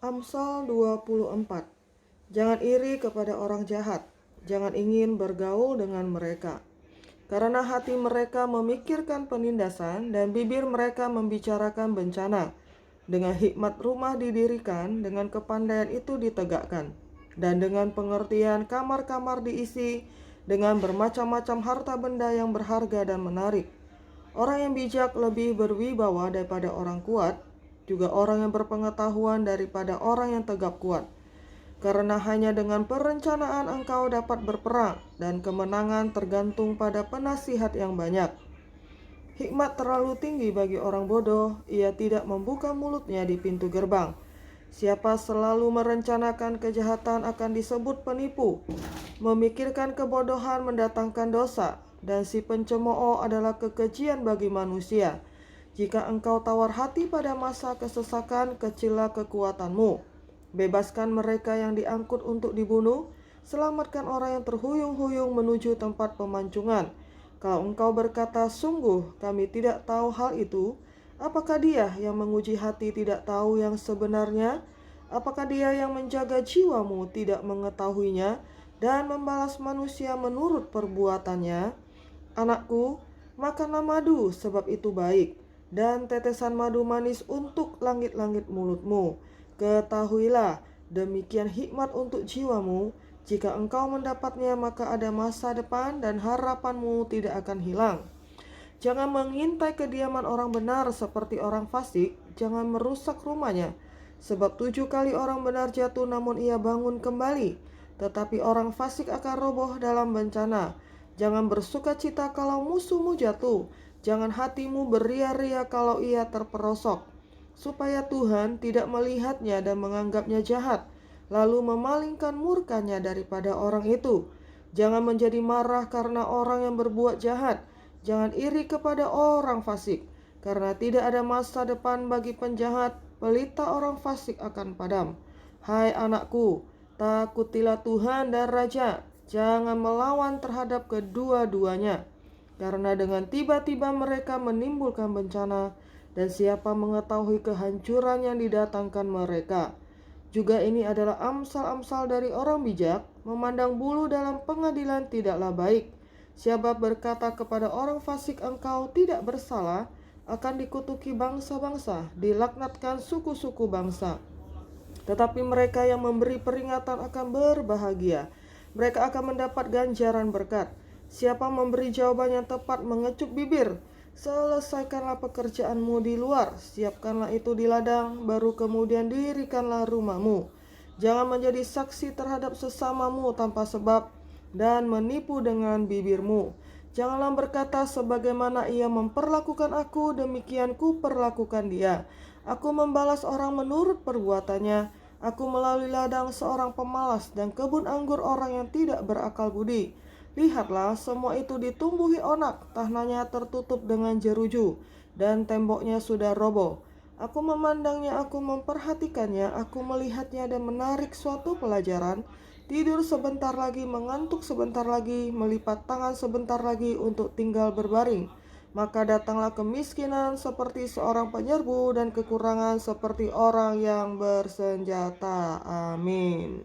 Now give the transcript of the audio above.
Amsal 24. Jangan iri kepada orang jahat, jangan ingin bergaul dengan mereka. Karena hati mereka memikirkan penindasan dan bibir mereka membicarakan bencana. Dengan hikmat rumah didirikan, dengan kepandaian itu ditegakkan. Dan dengan pengertian kamar-kamar diisi, dengan bermacam-macam harta benda yang berharga dan menarik. Orang yang bijak lebih berwibawa daripada orang kuat, juga orang yang berpengetahuan daripada orang yang tegap kuat. Karena hanya dengan perencanaan engkau dapat berperang, dan kemenangan tergantung pada penasihat yang banyak. Hikmat terlalu tinggi bagi orang bodoh, ia tidak membuka mulutnya di pintu gerbang. Siapa selalu merencanakan kejahatan akan disebut penipu. Memikirkan kebodohan mendatangkan dosa, dan si pencemooh adalah kekejian bagi manusia. Jika engkau tawar hati pada masa kesesakan, kecillah kekuatanmu. Bebaskan mereka yang diangkut untuk dibunuh, selamatkan orang yang terhuyung-huyung menuju tempat pemancingan. Kalau engkau berkata, sungguh kami tidak tahu hal itu, apakah dia yang menguji hati tidak tahu yang sebenarnya? Apakah dia yang menjaga jiwamu tidak mengetahuinya dan membalas manusia menurut perbuatannya? Anakku, makanlah madu sebab itu baik, dan tetesan madu manis untuk langit-langit mulutmu. Ketahuilah, demikian hikmat untuk jiwamu. Jika engkau mendapatnya, maka ada masa depan dan harapanmu tidak akan hilang. Jangan mengintai kediaman orang benar seperti orang fasik, jangan merusak rumahnya. Sebab 7 kali orang benar jatuh namun ia bangun kembali, tetapi orang fasik akan roboh dalam bencana. Jangan bersuka cita kalau musuhmu jatuh, jangan hatimu beria-ria kalau ia terperosok. Supaya Tuhan tidak melihatnya dan menganggapnya jahat, lalu memalingkan murkanya daripada orang itu. Jangan menjadi marah karena orang yang berbuat jahat, jangan iri kepada orang fasik, karena tidak ada masa depan bagi penjahat, pelita orang fasik akan padam. Hai anakku, takutilah Tuhan dan Raja, jangan melawan terhadap kedua-duanya. Karena dengan tiba-tiba mereka menimbulkan bencana, dan siapa mengetahui kehancuran yang didatangkan mereka. Juga ini adalah amsal-amsal dari orang bijak, memandang bulu dalam pengadilan tidaklah baik. Siapa berkata kepada orang fasik engkau tidak bersalah, akan dikutuki bangsa-bangsa, dilaknatkan suku-suku bangsa. Tetapi mereka yang memberi peringatan akan berbahagia. Mereka akan mendapat ganjaran berkat. Siapa memberi jawaban yang tepat mengecup bibir. Selesaikanlah pekerjaanmu di luar, siapkanlah itu di ladang, baru kemudian dirikanlah rumahmu. Jangan menjadi saksi terhadap sesamamu tanpa sebab, dan menipu dengan bibirmu. Janganlah berkata sebagaimana ia memperlakukan aku, demikian ku perlakukan dia. Aku membalas orang menurut perbuatannya. Aku melalui ladang seorang pemalas dan kebun anggur orang yang tidak berakal budi. Lihatlah, semua itu ditumbuhi onak, tanahnya tertutup dengan jeruju, dan temboknya sudah roboh. Aku memandangnya, aku memperhatikannya, aku melihatnya dan menarik suatu pelajaran. Tidur sebentar lagi, mengantuk sebentar lagi, melipat tangan sebentar lagi untuk tinggal berbaring. Maka datanglah kemiskinan seperti seorang penyerbu dan kekurangan seperti orang yang bersenjata. Amin.